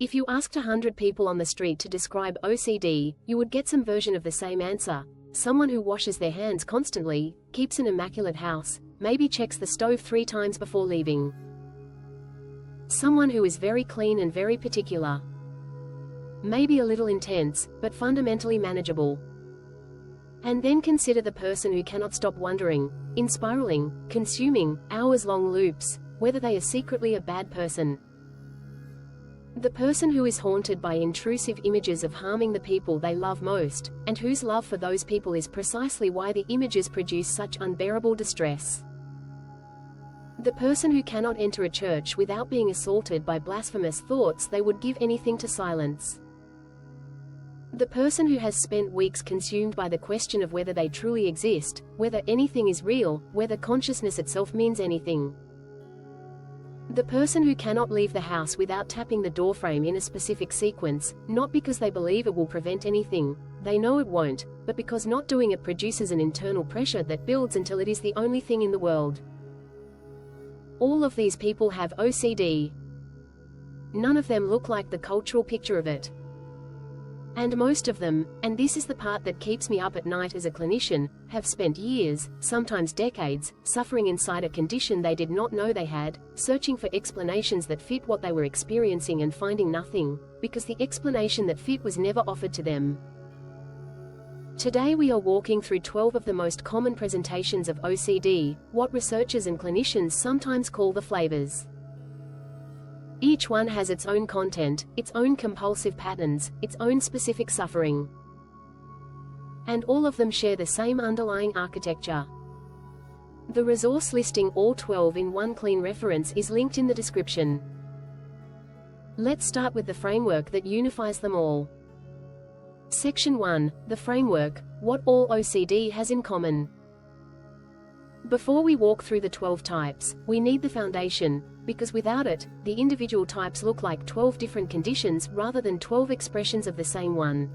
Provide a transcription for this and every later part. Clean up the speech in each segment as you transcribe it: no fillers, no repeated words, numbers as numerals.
If you asked 100 people on the street to describe OCD, you would get some version of the same answer. Someone who washes their hands constantly, keeps an immaculate house, maybe checks the stove 3 times before leaving. Someone who is very clean and very particular. Maybe a little intense, but fundamentally manageable. And then consider the person who cannot stop wondering, spiraling, consuming, hours-long loops, whether they are secretly a bad person. The person who is haunted by intrusive images of harming the people they love most, and whose love for those people is precisely why the images produce such unbearable distress. The person who cannot enter a church without being assaulted by blasphemous thoughts they would give anything to silence. The person who has spent weeks consumed by the question of whether they truly exist, whether anything is real, whether consciousness itself means anything. The person who cannot leave the house without tapping the doorframe in a specific sequence, not because they believe it will prevent anything, they know it won't, but because not doing it produces an internal pressure that builds until it is the only thing in the world. All of these people have OCD. None of them look like the cultural picture of it. And most of them, and this is the part that keeps me up at night as a clinician, have spent years, sometimes decades, suffering inside a condition they did not know they had, searching for explanations that fit what they were experiencing and finding nothing, because the explanation that fit was never offered to them. Today we are walking through 12 of the most common presentations of OCD, what researchers and clinicians sometimes call the flavors. Each one has its own content, its own compulsive patterns, its own specific suffering. And all of them share the same underlying architecture. The resource listing all 12 in one clean reference is linked in the description. Let's start with the framework that unifies them all. Section 1, the framework, what all OCD has in common. Before we walk through the 12 types, we need the foundation, because without it, the individual types look like 12 different conditions rather than 12 expressions of the same one.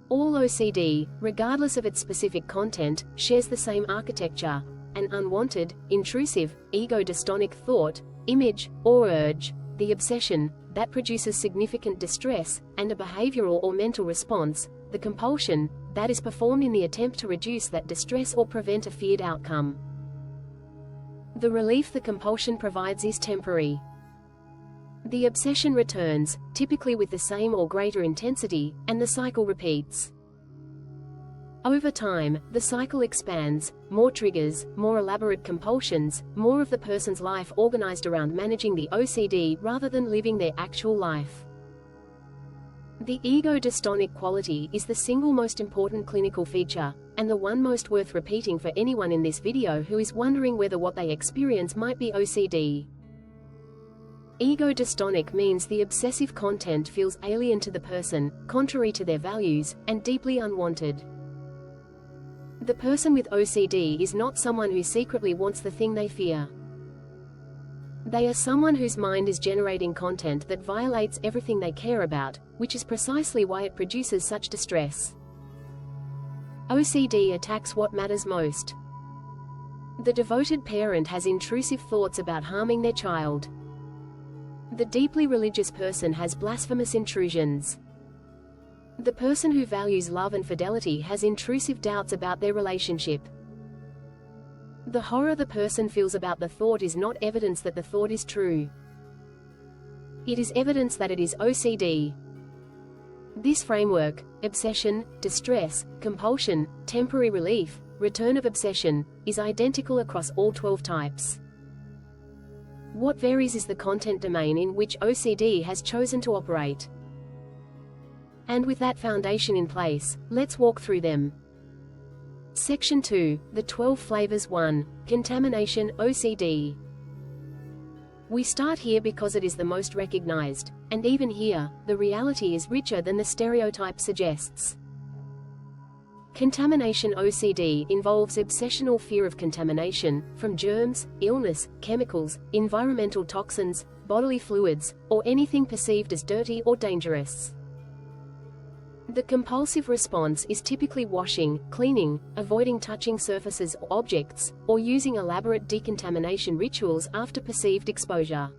All OCD, regardless of its specific content, shares the same architecture: an unwanted, intrusive, ego-dystonic thought, image, or urge, the obsession, that produces significant distress, and a behavioral or mental response, the compulsion, that is performed in the attempt to reduce that distress or prevent a feared outcome. The relief the compulsion provides is temporary. The obsession returns, typically with the same or greater intensity, and the cycle repeats. Over time, the cycle expands, more triggers, more elaborate compulsions, more of the person's life organized around managing the OCD rather than living their actual life. The ego-dystonic quality is the single most important clinical feature, and the one most worth repeating for anyone in this video who is wondering whether what they experience might be OCD. Ego-dystonic means the obsessive content feels alien to the person, contrary to their values, and deeply unwanted. The person with OCD is not someone who secretly wants the thing they fear. They are someone whose mind is generating content that violates everything they care about, which is precisely why it produces such distress. OCD attacks what matters most. The devoted parent has intrusive thoughts about harming their child. The deeply religious person has blasphemous intrusions. The person who values love and fidelity has intrusive doubts about their relationship. The horror the person feels about the thought is not evidence that the thought is true. It is evidence that it is OCD. This framework, obsession, distress, compulsion, temporary relief, return of obsession, is identical across all 12 types. What varies is the content domain in which OCD has chosen to operate. And with that foundation in place, let's walk through them. Section 2, the 12 flavors. 1. Contamination, OCD. We start here because it is the most recognized, and even here, the reality is richer than the stereotype suggests. Contamination OCD involves obsessional fear of contamination, from germs, illness, chemicals, environmental toxins, bodily fluids, or anything perceived as dirty or dangerous. The compulsive response is typically washing, cleaning, avoiding touching surfaces or objects, or using elaborate decontamination rituals after perceived exposure.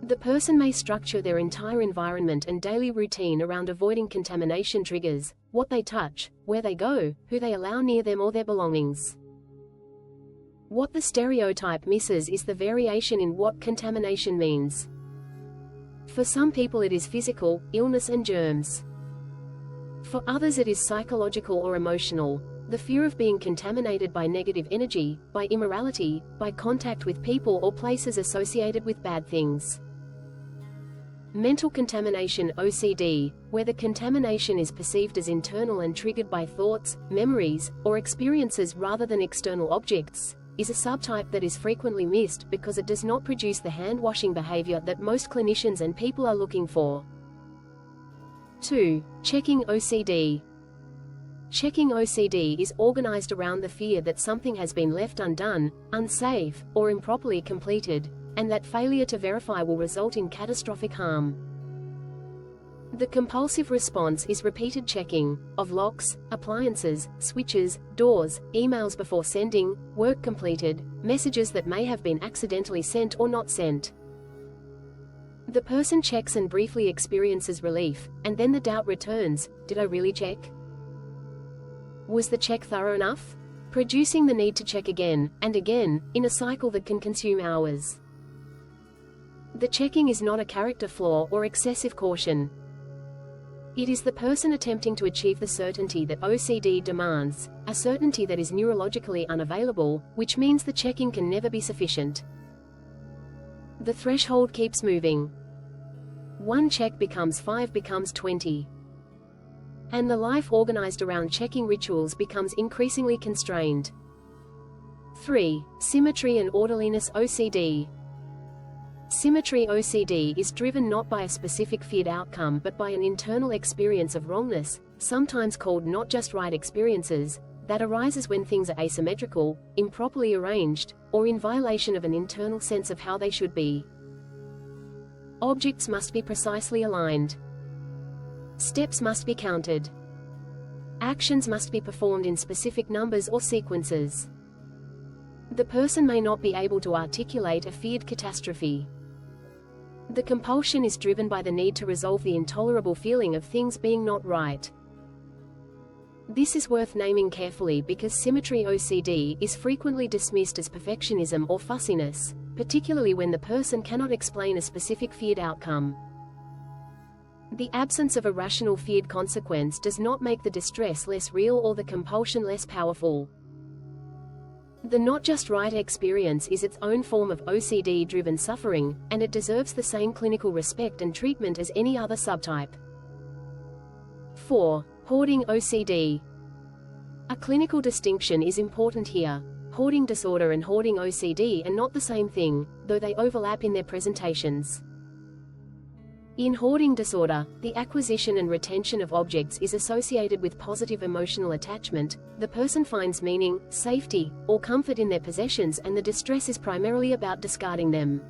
The person may structure their entire environment and daily routine around avoiding contamination triggers, what they touch, where they go, who they allow near them or their belongings. What the stereotype misses is the variation in what contamination means. For some people it is physical, illness and germs. For others it is psychological or emotional, the fear of being contaminated by negative energy, by immorality, by contact with people or places associated with bad things. Mental contamination (OCD), where the contamination is perceived as internal and triggered by thoughts, memories, or experiences rather than external objects, is a subtype that is frequently missed because it does not produce the hand-washing behavior that most clinicians and people are looking for. 2. Checking OCD. Checking OCD is organized around the fear that something has been left undone, unsafe, or improperly completed, and that failure to verify will result in catastrophic harm. The compulsive response is repeated checking of locks, appliances, switches, doors, emails before sending, work completed, messages that may have been accidentally sent or not sent. The person checks and briefly experiences relief, and then the doubt returns: did I really check? Was the check thorough enough? Producing the need to check again and again, in a cycle that can consume hours. The checking is not a character flaw or excessive caution. It is the person attempting to achieve the certainty that OCD demands, a certainty that is neurologically unavailable, which means the checking can never be sufficient. The threshold keeps moving. 1 check becomes 5, becomes 20. And the life organized around checking rituals becomes increasingly constrained. 3. Symmetry and orderliness OCD. Symmetry OCD is driven not by a specific feared outcome but by an internal experience of wrongness, sometimes called not just right experiences, that arises when things are asymmetrical, improperly arranged, or in violation of an internal sense of how they should be. Objects must be precisely aligned. Steps must be counted. Actions must be performed in specific numbers or sequences. The person may not be able to articulate a feared catastrophe. The compulsion is driven by the need to resolve the intolerable feeling of things being not right. This is worth naming carefully because symmetry OCD is frequently dismissed as perfectionism or fussiness, particularly when the person cannot explain a specific feared outcome. The absence of a rational feared consequence does not make the distress less real or the compulsion less powerful. The not just right experience is its own form of OCD-driven suffering, and it deserves the same clinical respect and treatment as any other subtype. 4. Hoarding OCD. A clinical distinction is important here. Hoarding disorder and hoarding OCD are not the same thing, though they overlap in their presentations. In hoarding disorder, the acquisition and retention of objects is associated with positive emotional attachment. The person finds meaning, safety, or comfort in their possessions and the distress is primarily about discarding them.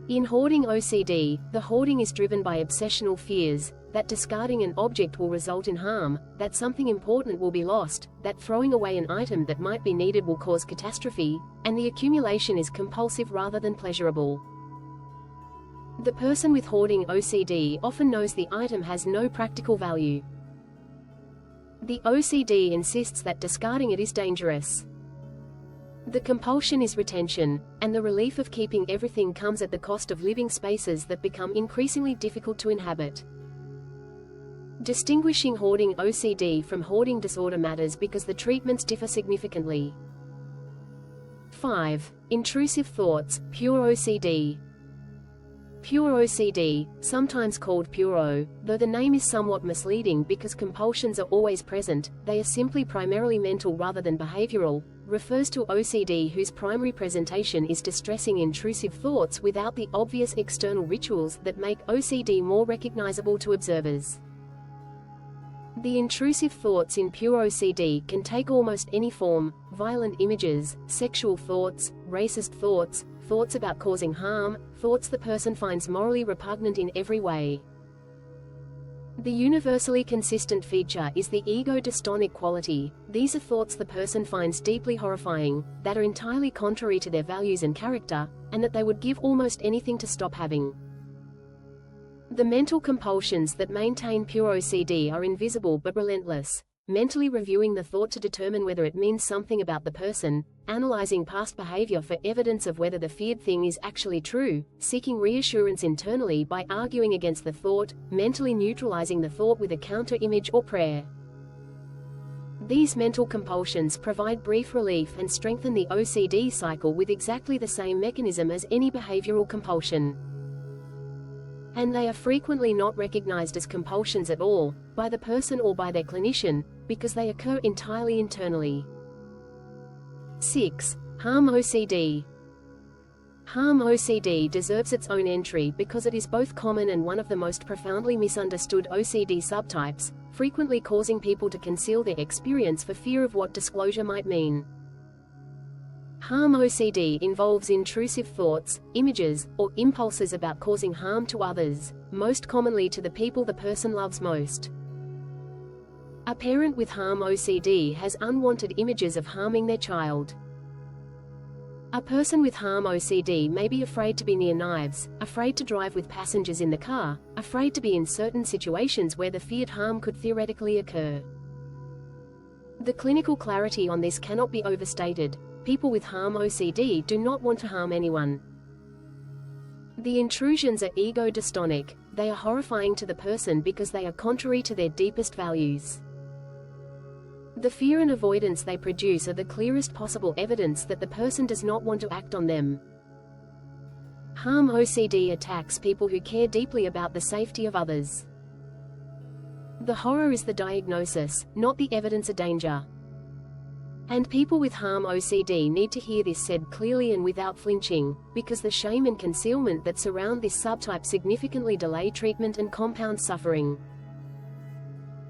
In hoarding OCD, the hoarding is driven by obsessional fears, that discarding an object will result in harm, that something important will be lost, that throwing away an item that might be needed will cause catastrophe, and the accumulation is compulsive rather than pleasurable. The person with hoarding OCD often knows the item has no practical value. The OCD insists that discarding it is dangerous. The compulsion is retention, and the relief of keeping everything comes at the cost of living spaces that become increasingly difficult to inhabit. Distinguishing hoarding OCD from hoarding disorder matters because the treatments differ significantly. 5. Intrusive thoughts, pure OCD. Pure OCD, sometimes called puro, though the name is somewhat misleading because compulsions are always present, they are simply primarily mental rather than behavioral, refers to OCD whose primary presentation is distressing intrusive thoughts without the obvious external rituals that make OCD more recognizable to observers. The intrusive thoughts in pure OCD can take almost any form: violent images, sexual thoughts, racist thoughts, thoughts about causing harm, thoughts the person finds morally repugnant in every way. The universally consistent feature is the ego-dystonic quality. These are thoughts the person finds deeply horrifying, that are entirely contrary to their values and character, and that they would give almost anything to stop having. The mental compulsions that maintain pure OCD are invisible but relentless. Mentally reviewing the thought to determine whether it means something about the person, analyzing past behavior for evidence of whether the feared thing is actually true, seeking reassurance internally by arguing against the thought, mentally neutralizing the thought with a counter-image or prayer. These mental compulsions provide brief relief and strengthen the OCD cycle with exactly the same mechanism as any behavioral compulsion. And they are frequently not recognized as compulsions at all, by the person or by their clinician, because they occur entirely internally. 6. Harm OCD. Harm OCD deserves its own entry because it is both common and one of the most profoundly misunderstood OCD subtypes, frequently causing people to conceal their experience for fear of what disclosure might mean. Harm OCD involves intrusive thoughts, images, or impulses about causing harm to others, most commonly to the people the person loves most. A parent with harm OCD has unwanted images of harming their child. A person with harm OCD may be afraid to be near knives, afraid to drive with passengers in the car, afraid to be in certain situations where the feared harm could theoretically occur. The clinical clarity on this cannot be overstated. People with harm OCD do not want to harm anyone. The intrusions are ego-dystonic. They are horrifying to the person because they are contrary to their deepest values. The fear and avoidance they produce are the clearest possible evidence that the person does not want to act on them. Harm OCD attacks people who care deeply about the safety of others. The horror is the diagnosis, not the evidence of danger. And people with harm OCD need to hear this said clearly and without flinching, because the shame and concealment that surround this subtype significantly delay treatment and compound suffering.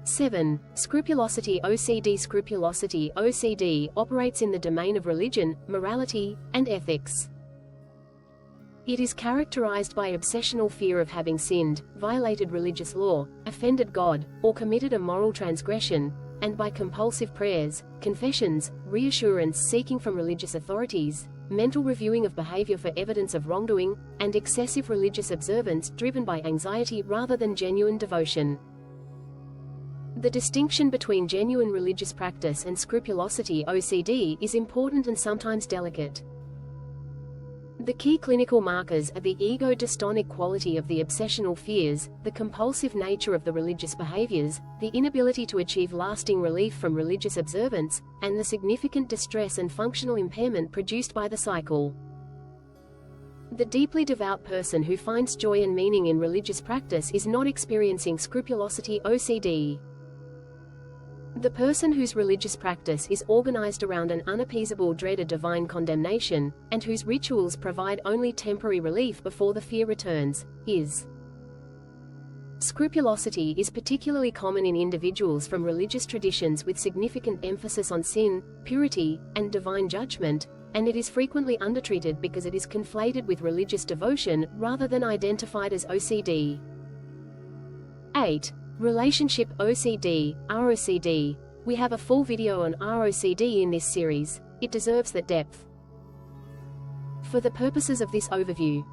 7. Scrupulosity OCD. Scrupulosity OCD operates in the domain of religion, morality, and ethics. It is characterized by obsessional fear of having sinned, violated religious law, offended God, or committed a moral transgression, and by compulsive prayers, confessions, reassurance seeking from religious authorities, mental reviewing of behavior for evidence of wrongdoing, and excessive religious observance driven by anxiety rather than genuine devotion. The distinction between genuine religious practice and scrupulosity OCD is important and sometimes delicate. The key clinical markers are the ego-dystonic quality of the obsessional fears, the compulsive nature of the religious behaviors, the inability to achieve lasting relief from religious observance, and the significant distress and functional impairment produced by the cycle. The deeply devout person who finds joy and meaning in religious practice is not experiencing scrupulosity OCD. The person whose religious practice is organized around an unappeasable dread of divine condemnation, and whose rituals provide only temporary relief before the fear returns, is. Scrupulosity is particularly common in individuals from religious traditions with significant emphasis on sin, purity, and divine judgment, and it is frequently undertreated because it is conflated with religious devotion rather than identified as OCD. 8. Relationship OCD, ROCD. We have a full video on ROCD in this series. It deserves that depth. For the purposes of this overview,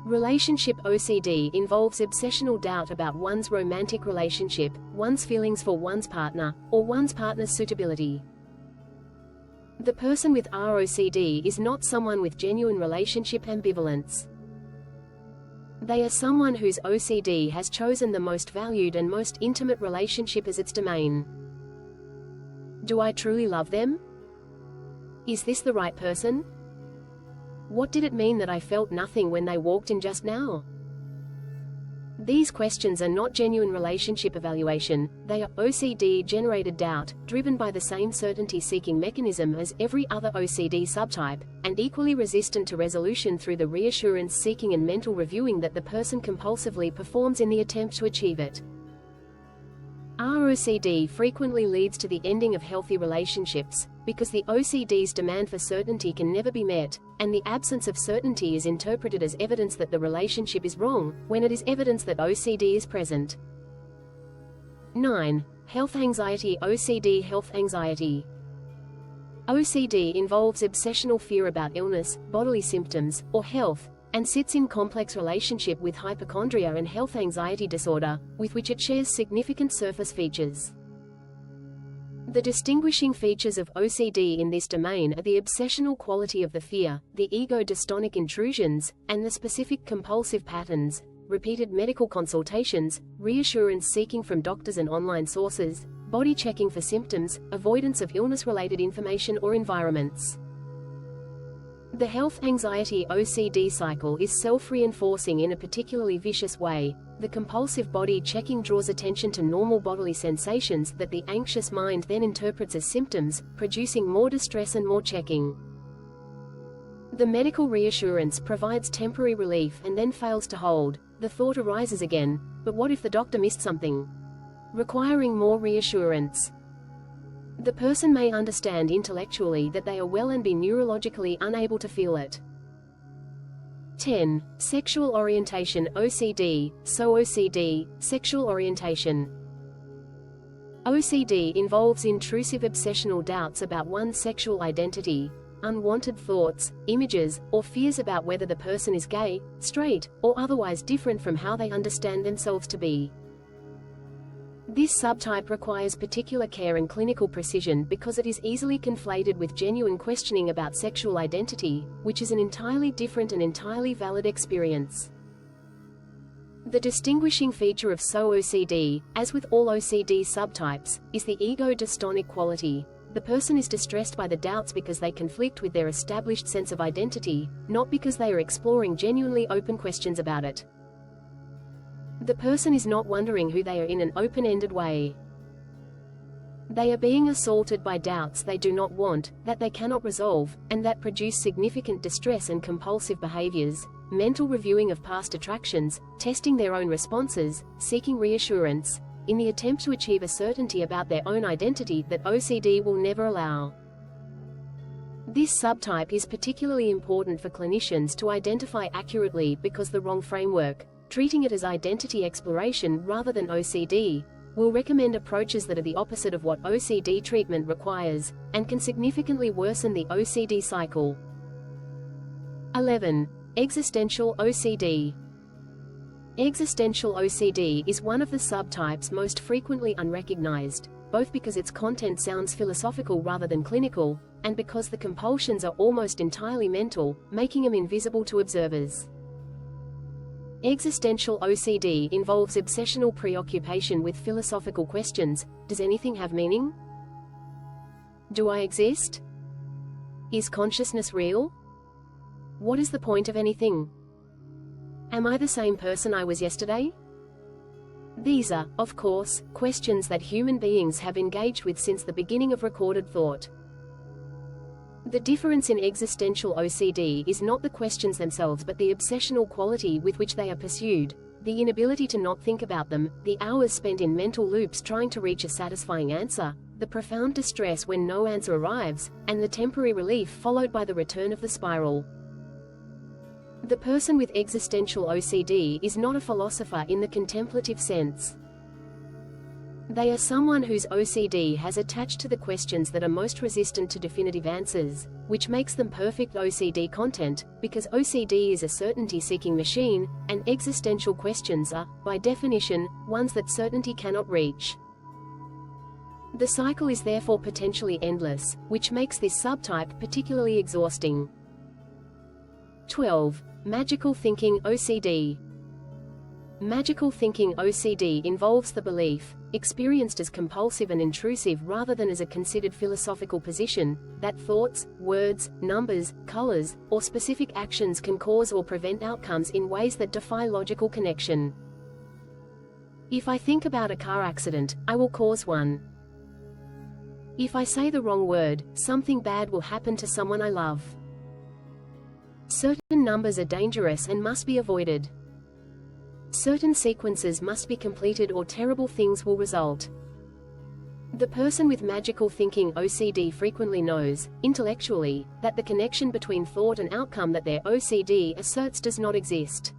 relationship OCD involves obsessional doubt about one's romantic relationship, one's feelings for one's partner, or one's partner's suitability. The person with ROCD is not someone with genuine relationship ambivalence. They are someone whose OCD has chosen the most valued and most intimate relationship as its domain. Do I truly love them? Is this the right person? What did it mean that I felt nothing when they walked in just now? These questions are not genuine relationship evaluation, they are OCD-generated doubt, driven by the same certainty-seeking mechanism as every other OCD subtype, and equally resistant to resolution through the reassurance-seeking and mental reviewing that the person compulsively performs in the attempt to achieve it. ROCD frequently leads to the ending of healthy relationships, because the OCD's demand for certainty can never be met, and the absence of certainty is interpreted as evidence that the relationship is wrong, when it is evidence that OCD is present. 9. Health anxiety. OCD. Health anxiety. OCD involves obsessional fear about illness, bodily symptoms, or health, and sits in complex relationship with hypochondria and health anxiety disorder, with which it shares significant surface features. The distinguishing features of OCD in this domain are the obsessional quality of the fear, the ego-dystonic intrusions, and the specific compulsive patterns, repeated medical consultations, reassurance seeking from doctors and online sources, body checking for symptoms, avoidance of illness-related information or environments. The health anxiety OCD cycle is self-reinforcing in a particularly vicious way. The compulsive body checking draws attention to normal bodily sensations that the anxious mind then interprets as symptoms, producing more distress and more checking. The medical reassurance provides temporary relief and then fails to hold. The thought arises again, but what if the doctor missed something? Requiring more reassurance. The person may understand intellectually that they are well and be neurologically unable to feel it. 10. Sexual orientation. OCD. OCD, sexual orientation. OCD involves intrusive obsessional doubts about one's sexual identity, unwanted thoughts, images, or fears about whether the person is gay, straight, or otherwise different from how they understand themselves to be. This subtype requires particular care and clinical precision because it is easily conflated with genuine questioning about sexual identity, which is an entirely different and entirely valid experience. The distinguishing feature of OCD, as with all OCD subtypes, is the ego-dystonic quality. The person is distressed by the doubts because they conflict with their established sense of identity, not because they are exploring genuinely open questions about it. The person is not wondering who they are in an open-ended way. They are being assaulted by doubts they do not want, that they cannot resolve, and that produce significant distress and compulsive behaviors, mental reviewing of past attractions, testing their own responses, seeking reassurance, in the attempt to achieve a certainty about their own identity that OCD will never allow. This subtype is particularly important for clinicians to identify accurately because the wrong framework, treating it as identity exploration rather than OCD, will recommend approaches that are the opposite of what OCD treatment requires, and can significantly worsen the OCD cycle. 11. Existential OCD. Existential OCD is one of the subtypes most frequently unrecognized, both because its content sounds philosophical rather than clinical, and because the compulsions are almost entirely mental, making them invisible to observers. Existential OCD involves obsessional preoccupation with philosophical questions. Does anything have meaning? Do I exist? Is consciousness real? What is the point of anything? Am I the same person I was yesterday? These are, of course, questions that human beings have engaged with since the beginning of recorded thought. The difference in existential OCD is not the questions themselves but the obsessional quality with which they are pursued, the inability to not think about them, the hours spent in mental loops trying to reach a satisfying answer, the profound distress when no answer arrives, and the temporary relief followed by the return of the spiral. The person with existential OCD is not a philosopher in the contemplative sense. They are someone whose OCD has attached to the questions that are most resistant to definitive answers, which makes them perfect OCD content, because OCD is a certainty-seeking machine, and existential questions are, by definition, ones that certainty cannot reach. The cycle is therefore potentially endless, which makes this subtype particularly exhausting. 12. Magical thinking OCD. Magical thinking OCD involves the belief, experienced as compulsive and intrusive rather than as a considered philosophical position, that thoughts, words, numbers, colors, or specific actions can cause or prevent outcomes in ways that defy logical connection. If I think about a car accident, I will cause one. If I say the wrong word, something bad will happen to someone I love. Certain numbers are dangerous and must be avoided. Certain sequences must be completed or terrible things will result. The person with magical thinking OCD frequently knows, intellectually, that the connection between thought and outcome that their OCD asserts does not exist.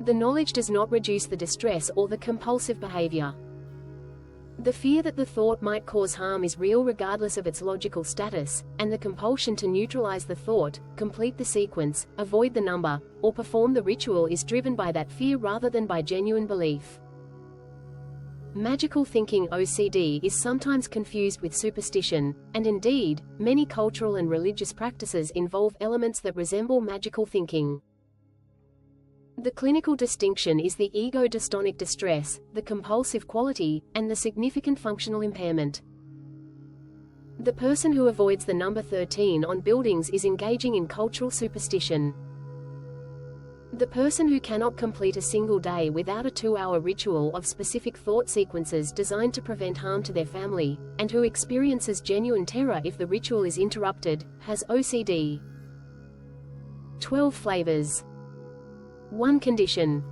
The knowledge does not reduce the distress or the compulsive behavior. The fear that the thought might cause harm is real regardless of its logical status, and the compulsion to neutralize the thought, complete the sequence, avoid the number, or perform the ritual is driven by that fear rather than by genuine belief. Magical thinking (OCD) is sometimes confused with superstition, and indeed, many cultural and religious practices involve elements that resemble magical thinking. The clinical distinction is the ego-dystonic distress, the compulsive quality, and the significant functional impairment. The person who avoids the number 13 on buildings is engaging in cultural superstition. The person who cannot complete a single day without a 2-hour ritual of specific thought sequences designed to prevent harm to their family, and who experiences genuine terror if the ritual is interrupted, has OCD. 12 flavors. 1 condition.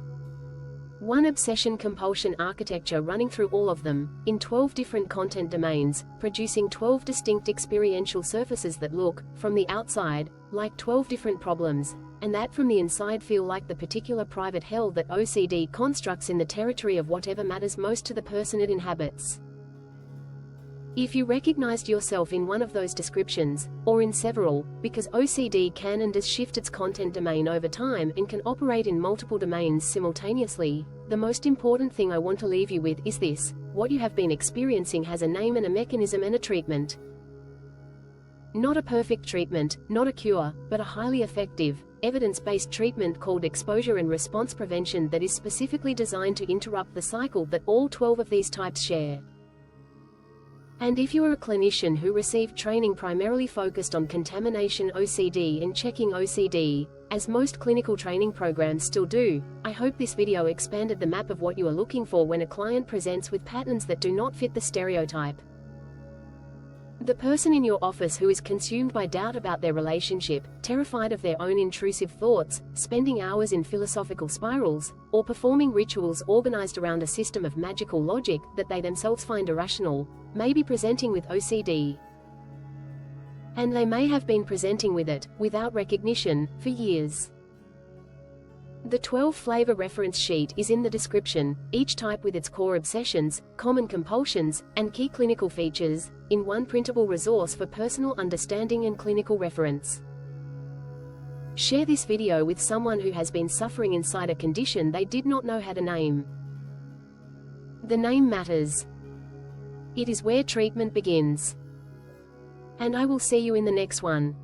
1 obsession-compulsion architecture running through all of them, in 12 different content domains, producing 12 distinct experiential surfaces that look, from the outside, like 12 different problems, and that from the inside feel like the particular private hell that OCD constructs in the territory of whatever matters most to the person it inhabits. If you recognized yourself in one of those descriptions, or in several, because OCD can and does shift its content domain over time and can operate in multiple domains simultaneously, the most important thing I want to leave you with is this: what you have been experiencing has a name and a mechanism and a treatment. Not a perfect treatment, not a cure, but a highly effective, evidence-based treatment called exposure and response prevention that is specifically designed to interrupt the cycle that all 12 of these types share. And if you are a clinician who received training primarily focused on contamination OCD and checking OCD, as most clinical training programs still do, I hope this video expanded the map of what you are looking for when a client presents with patterns that do not fit the stereotype. The person in your office who is consumed by doubt about their relationship, terrified of their own intrusive thoughts, spending hours in philosophical spirals, or performing rituals organized around a system of magical logic that they themselves find irrational, may be presenting with OCD. And they may have been presenting with it, without recognition, for years. The 12-flavor reference sheet is in the description, each type with its core obsessions, common compulsions, and key clinical features, in one printable resource for personal understanding and clinical reference. Share this video with someone who has been suffering inside a condition they did not know had a name. The name matters. It is where treatment begins. And I will see you in the next one.